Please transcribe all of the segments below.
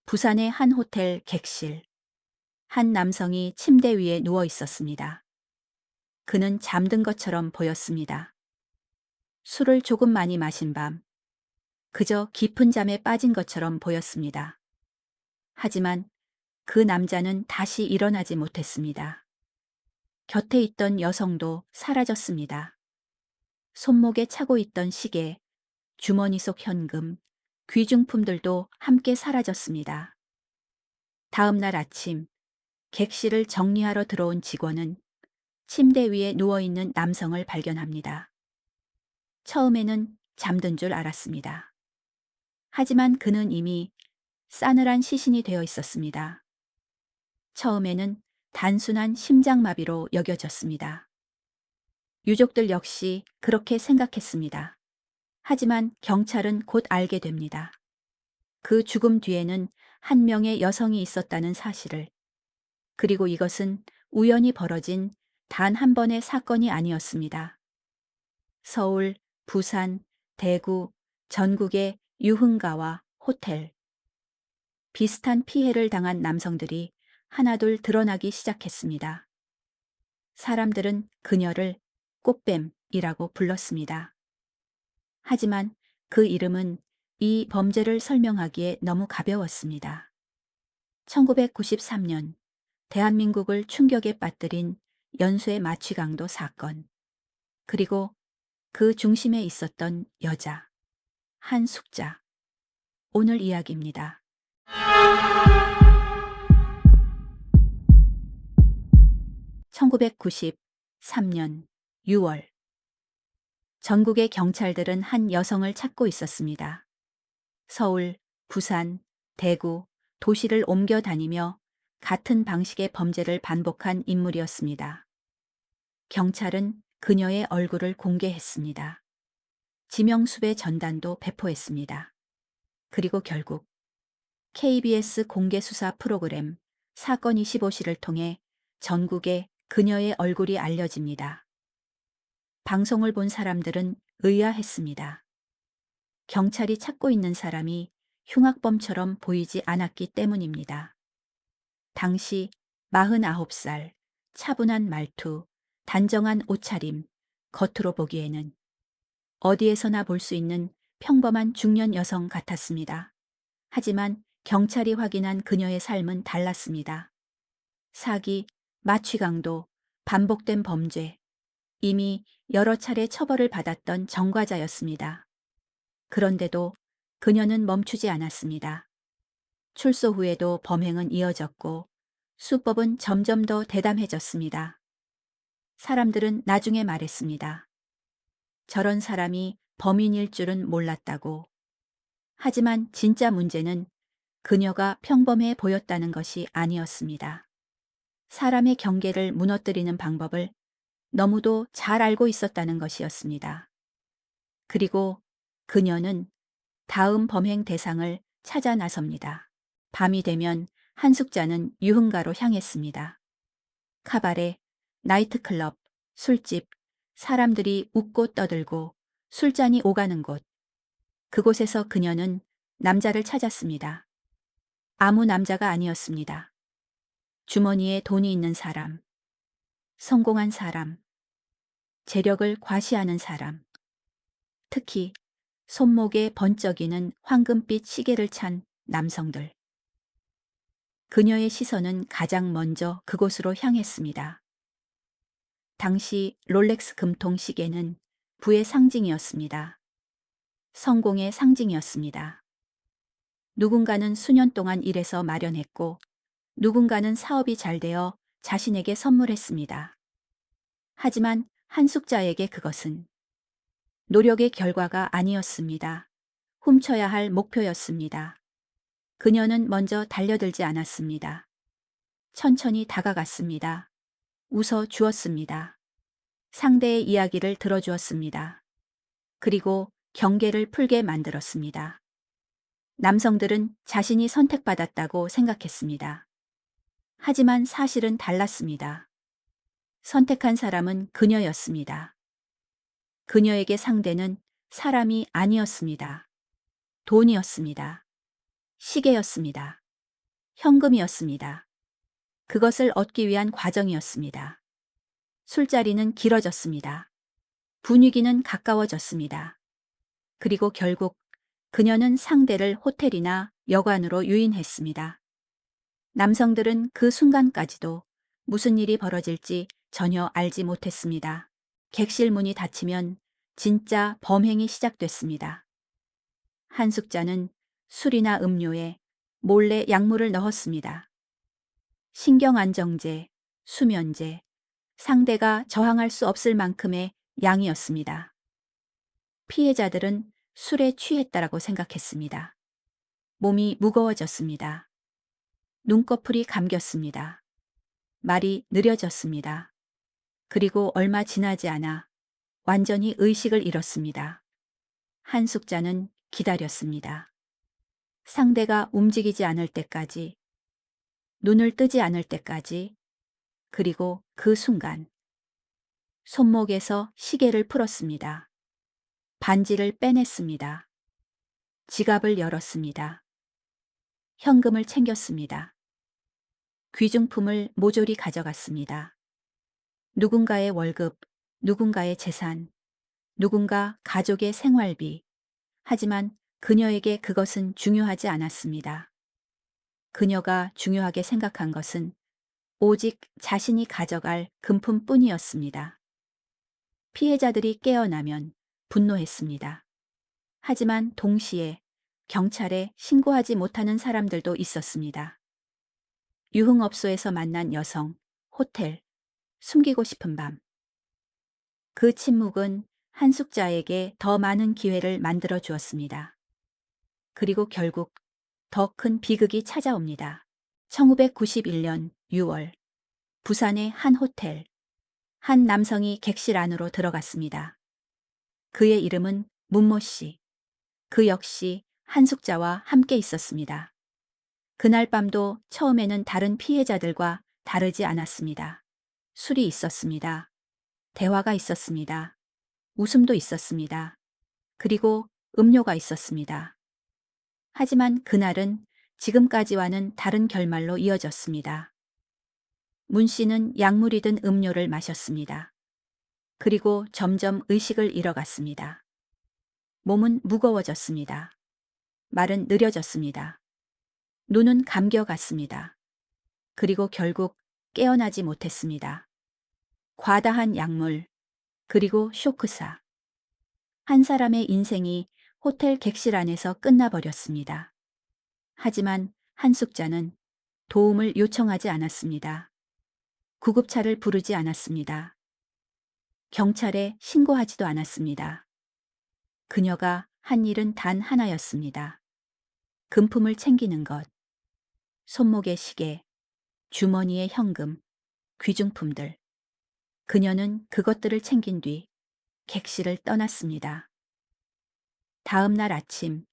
부산의 한 호텔 객실. 한 남성이 침대 위에 누워 있었습니다. 그는 잠든 것처럼 보였습니다. 술을 조금 많이 마신 밤, 그저 깊은 잠에 빠진 것처럼 보였습니다. 하지만 그 남자는 다시 일어나지 못했습니다. 곁에 있던 여성도 사라졌습니다. 손목에 차고 있던 시계, 주머니 속 현금, 귀중품들도 함께 사라졌습니다. 다음 날 아침, 객실을 정리하러 들어온 직원은 침대 위에 누워있는 남성을 발견합니다. 처음에는 잠든 줄 알았습니다. 하지만 그는 이미 싸늘한 시신이 되어 있었습니다. 처음에는 단순한 심장마비로 여겨졌습니다. 유족들 역시 그렇게 생각했습니다. 하지만 경찰은 곧 알게 됩니다. 그 죽음 뒤에는 한 명의 여성이 있었다는 사실을, 그리고 이것은 우연히 벌어진 단 한 번의 사건이 아니었습니다. 서울, 부산, 대구, 전국의 유흥가와 호텔. 비슷한 피해를 당한 남성들이 하나둘 드러나기 시작했습니다. 사람들은 그녀를 꽃뱀이라고 불렀습니다. 하지만 그 이름은 이 범죄를 설명하기에 너무 가벼웠습니다. 1993년 대한민국을 충격에 빠뜨린 연쇄 마취강도 사건. 그리고 그 중심에 있었던 여자, 한숙자. 오늘 이야기입니다. 1993년 6월. 전국의 경찰들은 한 여성을 찾고 있었습니다. 서울, 부산, 대구, 도시를 옮겨 다니며 같은 방식의 범죄를 반복한 인물이었습니다. 경찰은 그녀의 얼굴을 공개했습니다. 지명수배 전단도 배포했습니다. 그리고 결국 KBS 공개수사 프로그램 사건 25시를 통해 전국에 그녀의 얼굴이 알려집니다. 방송을 본 사람들은 의아했습니다. 경찰이 찾고 있는 사람이 흉악범처럼 보이지 않았기 때문입니다. 당시 49살, 차분한 말투, 단정한 옷차림, 겉으로 보기에는 어디에서나 볼 수 있는 평범한 중년 여성 같았습니다. 하지만 경찰이 확인한 그녀의 삶은 달랐습니다. 사기, 마취강도, 반복된 범죄, 이미 여러 차례 처벌을 받았던 전과자였습니다. 그런데도 그녀는 멈추지 않았습니다. 출소 후에도 범행은 이어졌고 수법은 점점 더 대담해졌습니다. 사람들은 나중에 말했습니다. 저런 사람이 범인일 줄은 몰랐다고. 하지만 진짜 문제는 그녀가 평범해 보였다는 것이 아니었습니다. 사람의 경계를 무너뜨리는 방법을 너무도 잘 알고 있었다는 것이었습니다. 그리고 그녀는 다음 범행 대상을 찾아 나섭니다. 밤이 되면 한숙자는 유흥가로 향했습니다. 카바레, 나이트클럽, 술집, 사람들이 웃고 떠들고 술잔이 오가는 곳. 그곳에서 그녀는 남자를 찾았습니다. 아무 남자가 아니었습니다. 주머니에 돈이 있는 사람, 성공한 사람, 재력을 과시하는 사람, 특히 손목에 번쩍이는 황금빛 시계를 찬 남성들. 그녀의 시선은 가장 먼저 그곳으로 향했습니다. 당시 롤렉스 금통 시계는 부의 상징이었습니다. 성공의 상징이었습니다. 누군가는 수년 동안 일해서 마련했고 누군가는 사업이 잘 되어 자신에게 선물했습니다. 하지만 한숙자에게 그것은 노력의 결과가 아니었습니다. 훔쳐야 할 목표였습니다. 그녀는 먼저 달려들지 않았습니다. 천천히 다가갔습니다. 웃어 주었습니다. 상대의 이야기를 들어주었습니다. 그리고 경계를 풀게 만들었습니다. 남성들은 자신이 선택받았다고 생각했습니다. 하지만 사실은 달랐습니다. 선택한 사람은 그녀였습니다. 그녀에게 상대는 사람이 아니었습니다. 돈이었습니다. 시계였습니다. 현금이었습니다. 그것을 얻기 위한 과정이었습니다. 술자리는 길어졌습니다. 분위기는 가까워졌습니다. 그리고 결국 그녀는 상대를 호텔이나 여관으로 유인했습니다. 남성들은 그 순간까지도 무슨 일이 벌어질지 전혀 알지 못했습니다. 객실 문이 닫히면 진짜 범행이 시작됐습니다. 한숙자는 술이나 음료에 몰래 약물을 넣었습니다. 신경안정제, 수면제, 상대가 저항할 수 없을 만큼의 양이었습니다. 피해자들은 술에 취했다라고 생각했습니다. 몸이 무거워졌습니다. 눈꺼풀이 감겼습니다. 말이 느려졌습니다. 그리고 얼마 지나지 않아 완전히 의식을 잃었습니다. 한숙자는 기다렸습니다. 상대가 움직이지 않을 때까지, 눈을 뜨지 않을 때까지, 그리고 그 순간 손목에서 시계를 풀었습니다. 반지를 빼냈습니다. 지갑을 열었습니다. 현금을 챙겼습니다. 귀중품을 모조리 가져갔습니다. 누군가의 월급, 누군가의 재산, 누군가 가족의 생활비. 하지만 그녀에게 그것은 중요하지 않았습니다. 그녀가 중요하게 생각한 것은 오직 자신이 가져갈 금품뿐이었습니다. 피해자들이 깨어나면 분노했습니다. 하지만 동시에 경찰에 신고하지 못하는 사람들도 있었습니다. 유흥업소에서 만난 여성, 호텔, 숨기고 싶은 밤. 그 침묵은 한숙자에게 더 많은 기회를 만들어 주었습니다. 그리고 결국 더 큰 비극이 찾아옵니다. 1991년 6월, 부산의 한 호텔. 한 남성이 객실 안으로 들어갔습니다. 그의 이름은 문모 씨. 그 역시 한숙자와 함께 있었습니다. 그날 밤도 처음에는 다른 피해자들과 다르지 않았습니다. 술이 있었습니다. 대화가 있었습니다. 웃음도 있었습니다. 그리고 음료가 있었습니다. 하지만 그날은 지금까지와는 다른 결말로 이어졌습니다. 문 씨는 약물이 든 음료를 마셨습니다. 그리고 점점 의식을 잃어갔습니다. 몸은 무거워졌습니다. 말은 느려졌습니다. 눈은 감겨갔습니다. 그리고 결국 깨어나지 못했습니다. 과다한 약물, 그리고 쇼크사. 한 사람의 인생이 호텔 객실 안에서 끝나버렸습니다. 하지만 한숙자는 도움을 요청하지 않았습니다. 구급차를 부르지 않았습니다. 경찰에 신고하지도 않았습니다. 그녀가 한 일은 단 하나였습니다. 금품을 챙기는 것. 손목의 시계, 주머니의 현금, 귀중품들. 그녀는 그것들을 챙긴 뒤 객실을 떠났습니다. 다음 날 아침,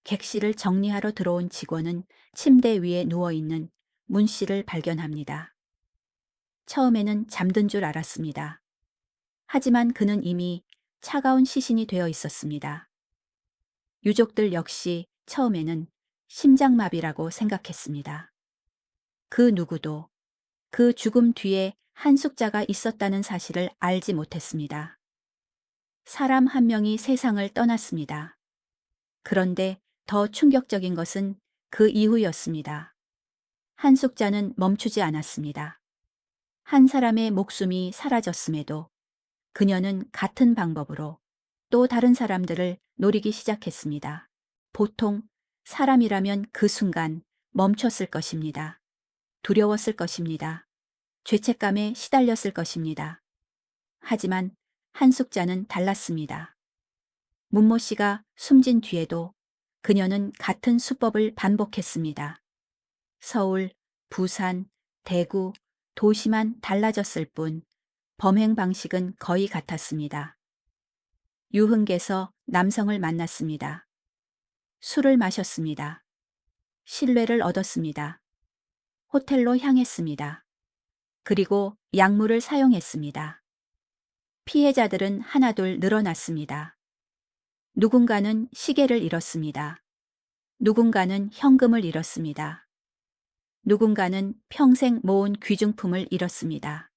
객실을 정리하러 들어온 직원은 침대 위에 누워있는 문 씨를 발견합니다. 처음에는 잠든 줄 알았습니다. 하지만 그는 이미 차가운 시신이 되어 있었습니다. 유족들 역시 처음에는 심장마비라고 생각했습니다. 그 누구도 그 죽음 뒤에 한숙자가 있었다는 사실을 알지 못했습니다. 사람 한 명이 세상을 떠났습니다. 그런데 더 충격적인 것은 그 이후였습니다. 한숙자는 멈추지 않았습니다. 한 사람의 목숨이 사라졌음에도 그녀는 같은 방법으로 또 다른 사람들을 노리기 시작했습니다. 보통 사람이라면 그 순간 멈췄을 것입니다. 두려웠을 것입니다. 죄책감에 시달렸을 것입니다. 하지만 한숙자는 달랐습니다. 문모 씨가 숨진 뒤에도 그녀는 같은 수법을 반복했습니다. 서울, 부산, 대구, 도시만 달라졌을 뿐 범행 방식은 거의 같았습니다. 유흥계에서 남성을 만났습니다. 술을 마셨습니다. 신뢰를 얻었습니다. 호텔로 향했습니다. 그리고 약물을 사용했습니다. 피해자들은 하나둘 늘어났습니다. 누군가는 시계를 잃었습니다. 누군가는 현금을 잃었습니다. 누군가는 평생 모은 귀중품을 잃었습니다.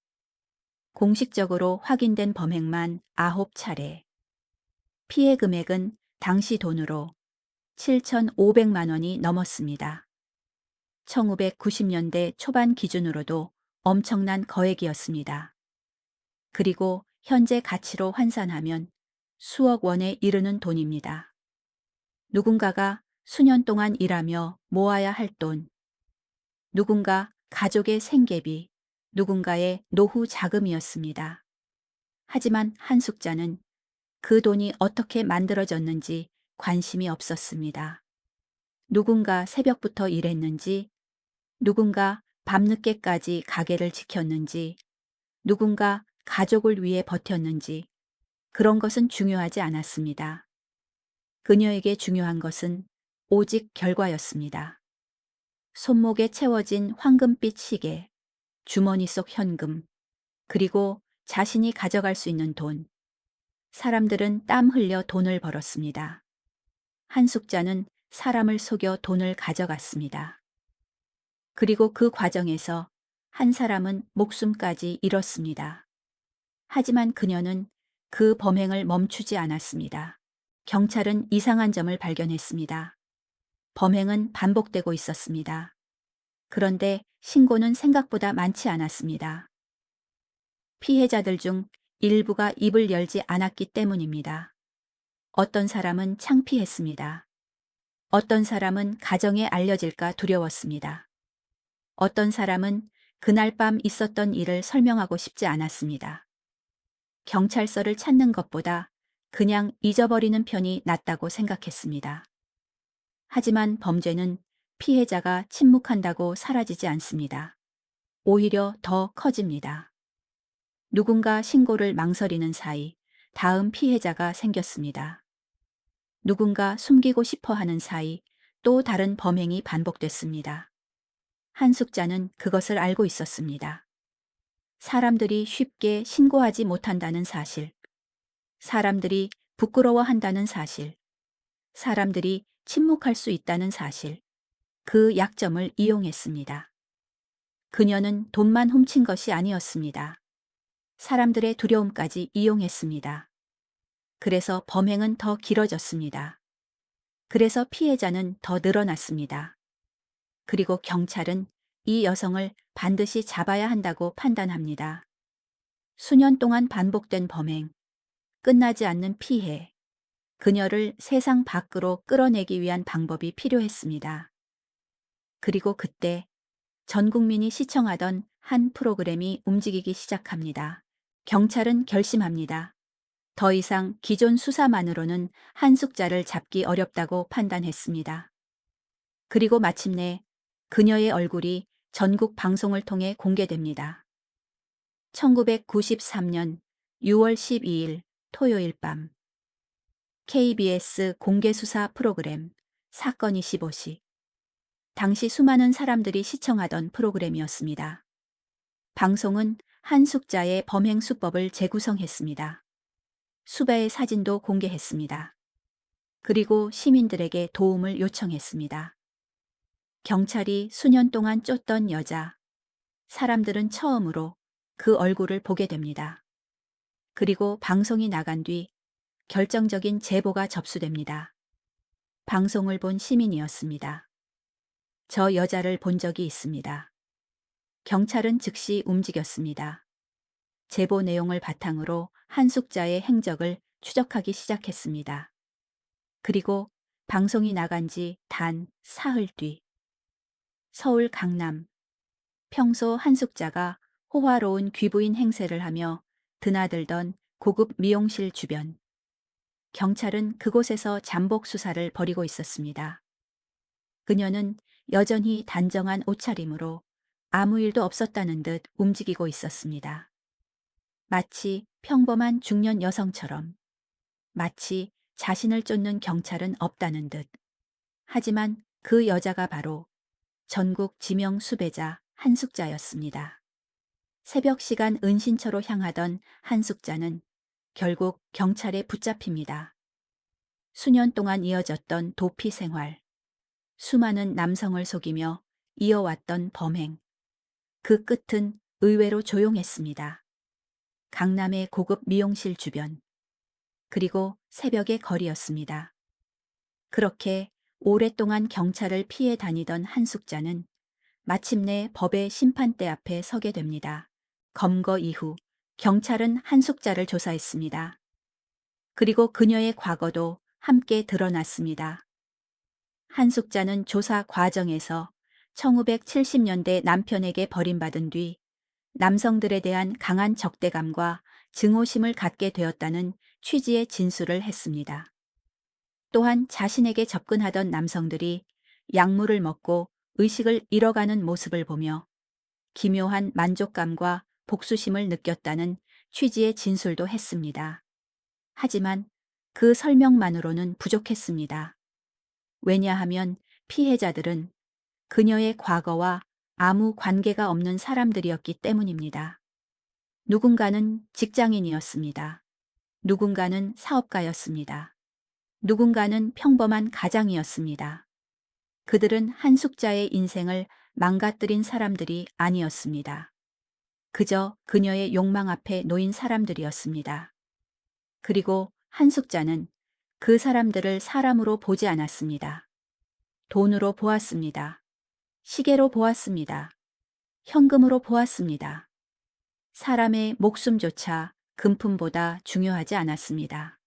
공식적으로 확인된 범행만 9차례. 피해 금액은 당시 돈으로 7,500만 원이 넘었습니다. 1990년대 초반 기준으로도 엄청난 거액이었습니다. 그리고 현재 가치로 환산하면 수억 원에 이르는 돈입니다. 누군가가 수년 동안 일하며 모아야 할 돈, 누군가 가족의 생계비, 누군가의 노후 자금이었습니다. 하지만 한숙자는 그 돈이 어떻게 만들어졌는지 관심이 없었습니다. 누군가 새벽부터 일했는지, 누군가 밤늦게까지 가게를 지켰는지, 누군가 가족을 위해 버텼는지, 그런 것은 중요하지 않았습니다. 그녀에게 중요한 것은 오직 결과였습니다. 손목에 채워진 황금빛 시계, 주머니 속 현금, 그리고 자신이 가져갈 수 있는 돈. 사람들은 땀 흘려 돈을 벌었습니다. 한숙자는 사람을 속여 돈을 가져갔습니다. 그리고 그 과정에서 한 사람은 목숨까지 잃었습니다. 하지만 그녀는 그 범행을 멈추지 않았습니다. 경찰은 이상한 점을 발견했습니다. 범행은 반복되고 있었습니다. 그런데 신고는 생각보다 많지 않았습니다. 피해자들 중 일부가 입을 열지 않았기 때문입니다. 어떤 사람은 창피했습니다. 어떤 사람은 가정에 알려질까 두려웠습니다. 어떤 사람은 그날 밤 있었던 일을 설명하고 싶지 않았습니다. 경찰서를 찾는 것보다 그냥 잊어버리는 편이 낫다고 생각했습니다. 하지만 범죄는 피해자가 침묵한다고 사라지지 않습니다. 오히려 더 커집니다. 누군가 신고를 망설이는 사이 다음 피해자가 생겼습니다. 누군가 숨기고 싶어 하는 사이 또 다른 범행이 반복됐습니다. 한숙자는 그것을 알고 있었습니다. 사람들이 쉽게 신고하지 못한다는 사실, 사람들이 부끄러워한다는 사실, 사람들이 침묵할 수 있다는 사실, 그 약점을 이용했습니다. 그녀는 돈만 훔친 것이 아니었습니다. 사람들의 두려움까지 이용했습니다. 그래서 범행은 더 길어졌습니다. 그래서 피해자는 더 늘어났습니다. 그리고 경찰은 이 여성을 반드시 잡아야 한다고 판단합니다. 수년 동안 반복된 범행, 끝나지 않는 피해, 그녀를 세상 밖으로 끌어내기 위한 방법이 필요했습니다. 그리고 그때 전 국민이 시청하던 한 프로그램이 움직이기 시작합니다. 경찰은 결심합니다. 더 이상 기존 수사만으로는 한숙자를 잡기 어렵다고 판단했습니다. 그리고 마침내 그녀의 얼굴이 전국 방송을 통해 공개됩니다. 1993년 6월 12일 토요일 밤 KBS 공개수사 프로그램 사건 25시. 당시 수많은 사람들이 시청하던 프로그램이었습니다. 방송은 한숙자의 범행 수법을 재구성했습니다. 수배의 사진도 공개했습니다. 그리고 시민들에게 도움을 요청했습니다. 경찰이 수년 동안 쫓던 여자, 사람들은 처음으로 그 얼굴을 보게 됩니다. 그리고 방송이 나간 뒤 결정적인 제보가 접수됩니다. 방송을 본 시민이었습니다. 저 여자를 본 적이 있습니다. 경찰은 즉시 움직였습니다. 제보 내용을 바탕으로 한숙자의 행적을 추적하기 시작했습니다. 그리고 방송이 나간 지 단 사흘 뒤 서울 강남 평소 한숙자가 호화로운 귀부인 행세를 하며 드나들던 고급 미용실 주변 경찰은 그곳에서 잠복 수사를 벌이고 있었습니다. 그녀는 여전히 단정한 옷차림으로 아무 일도 없었다는 듯 움직이고 있었습니다. 마치 평범한 중년 여성처럼, 마치 자신을 쫓는 경찰은 없다는 듯. 하지만 그 여자가 바로 전국 지명 수배자 한숙자였습니다. 새벽 시간 은신처로 향하던 한숙자는 결국 경찰에 붙잡힙니다. 수년 동안 이어졌던 도피 생활, 수많은 남성을 속이며 이어왔던 범행. 그 끝은 의외로 조용했습니다. 강남의 고급 미용실 주변, 그리고 새벽의 거리였습니다. 그렇게 오랫동안 경찰을 피해 다니던 한숙자는 마침내 법의 심판대 앞에 서게 됩니다. 검거 이후 경찰은 한숙자를 조사했습니다. 그리고 그녀의 과거도 함께 드러났습니다. 한숙자는 조사 과정에서 1970년대 남편에게 버림받은 뒤 남성들에 대한 강한 적대감과 증오심을 갖게 되었다는 취지의 진술을 했습니다. 또한 자신에게 접근하던 남성들이 약물을 먹고 의식을 잃어가는 모습을 보며 기묘한 만족감과 복수심을 느꼈다는 취지의 진술도 했습니다. 하지만 그 설명만으로는 부족했습니다. 왜냐하면 피해자들은 그녀의 과거와 아무 관계가 없는 사람들이었기 때문입니다. 누군가는 직장인이었습니다. 누군가는 사업가였습니다. 누군가는 평범한 가장이었습니다. 그들은 한숙자의 인생을 망가뜨린 사람들이 아니었습니다. 그저 그녀의 욕망 앞에 놓인 사람들이었습니다. 그리고 한숙자는 그 사람들을 사람으로 보지 않았습니다. 돈으로 보았습니다. 시계로 보았습니다. 현금으로 보았습니다. 사람의 목숨조차 금품보다 중요하지 않았습니다.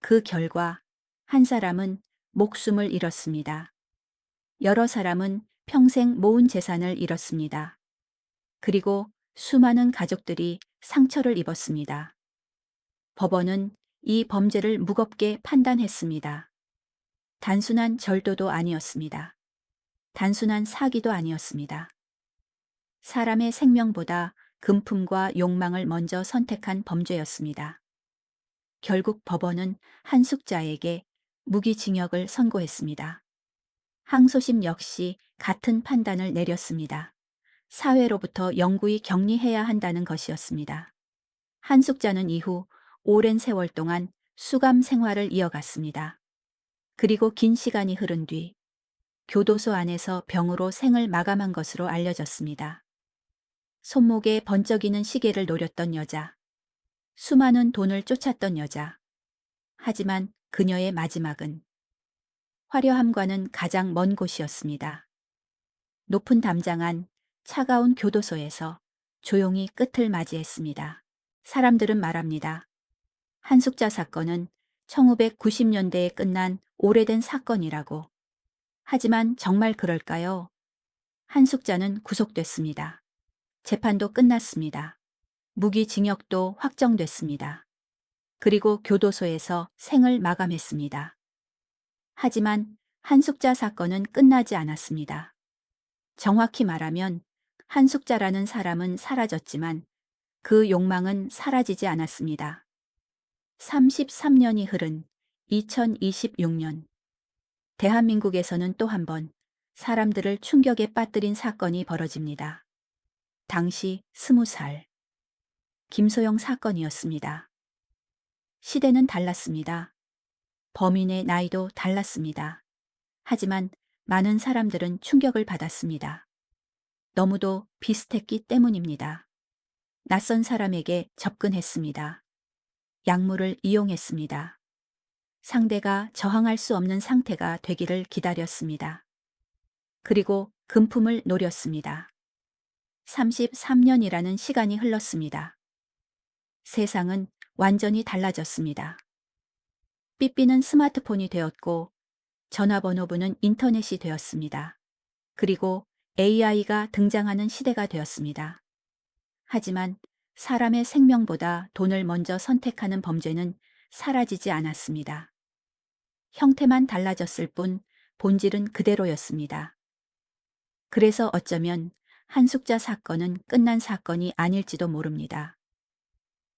그 결과 한 사람은 목숨을 잃었습니다. 여러 사람은 평생 모은 재산을 잃었습니다. 그리고 수많은 가족들이 상처를 입었습니다. 법원은 이 범죄를 무겁게 판단했습니다. 단순한 절도도 아니었습니다. 단순한 사기도 아니었습니다. 사람의 생명보다 금품과 욕망을 먼저 선택한 범죄였습니다. 결국 법원은 한숙자에게 무기징역을 선고했습니다. 항소심 역시 같은 판단을 내렸습니다. 사회로부터 영구히 격리해야 한다는 것이었습니다. 한숙자는 이후 오랜 세월 동안 수감 생활을 이어갔습니다. 그리고 긴 시간이 흐른 뒤 교도소 안에서 병으로 생을 마감한 것으로 알려졌습니다. 손목에 번쩍이는 시계를 노렸던 여자, 수많은 돈을 쫓았던 여자. 하지만 그녀의 마지막은 화려함과는 가장 먼 곳이었습니다. 높은 담장 안 차가운 교도소에서 조용히 끝을 맞이했습니다. 사람들은 말합니다. 한숙자 사건은 1990년대에 끝난 오래된 사건이라고. 하지만 정말 그럴까요? 한숙자는 구속됐습니다. 재판도 끝났습니다. 무기징역도 확정됐습니다. 그리고 교도소에서 생을 마감했습니다. 하지만 한숙자 사건은 끝나지 않았습니다. 정확히 말하면 한숙자라는 사람은 사라졌지만 그 욕망은 사라지지 않았습니다. 33년이 흐른 2026년, 대한민국에서는 또 한 번 사람들을 충격에 빠뜨린 사건이 벌어집니다. 당시 20살, 김소영 사건이었습니다. 시대는 달랐습니다. 범인의 나이도 달랐습니다. 하지만 많은 사람들은 충격을 받았습니다. 너무도 비슷했기 때문입니다. 낯선 사람에게 접근했습니다. 약물을 이용했습니다. 상대가 저항할 수 없는 상태가 되기를 기다렸습니다. 그리고 금품을 노렸습니다. 33년이라는 시간이 흘렀습니다. 세상은 완전히 달라졌습니다. 삐삐는 스마트폰이 되었고 전화번호부는 인터넷이 되었습니다. 그리고 AI가 등장하는 시대가 되었습니다. 하지만 사람의 생명보다 돈을 먼저 선택하는 범죄는 사라지지 않았습니다. 형태만 달라졌을 뿐 본질은 그대로였습니다. 그래서 어쩌면 한숙자 사건은 끝난 사건이 아닐지도 모릅니다.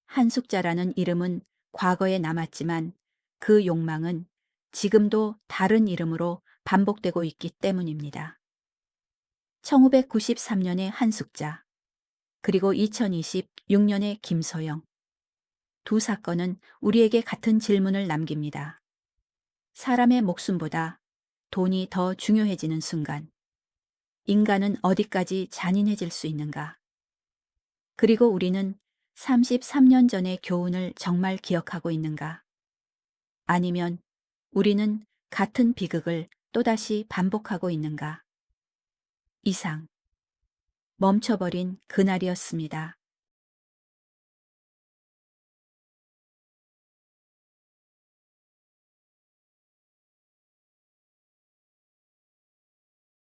한숙자라는 이름은 과거에 남았지만 그 욕망은 지금도 다른 이름으로 반복되고 있기 때문입니다. 1993년의 한숙자, 그리고 2026년의 김소영. 두 사건은 우리에게 같은 질문을 남깁니다. 사람의 목숨보다 돈이 더 중요해지는 순간, 인간은 어디까지 잔인해질 수 있는가? 그리고 우리는 33년 전의 교훈을 정말 기억하고 있는가? 아니면 우리는 같은 비극을 또다시 반복하고 있는가? 이상. 멈춰버린 그날이었습니다.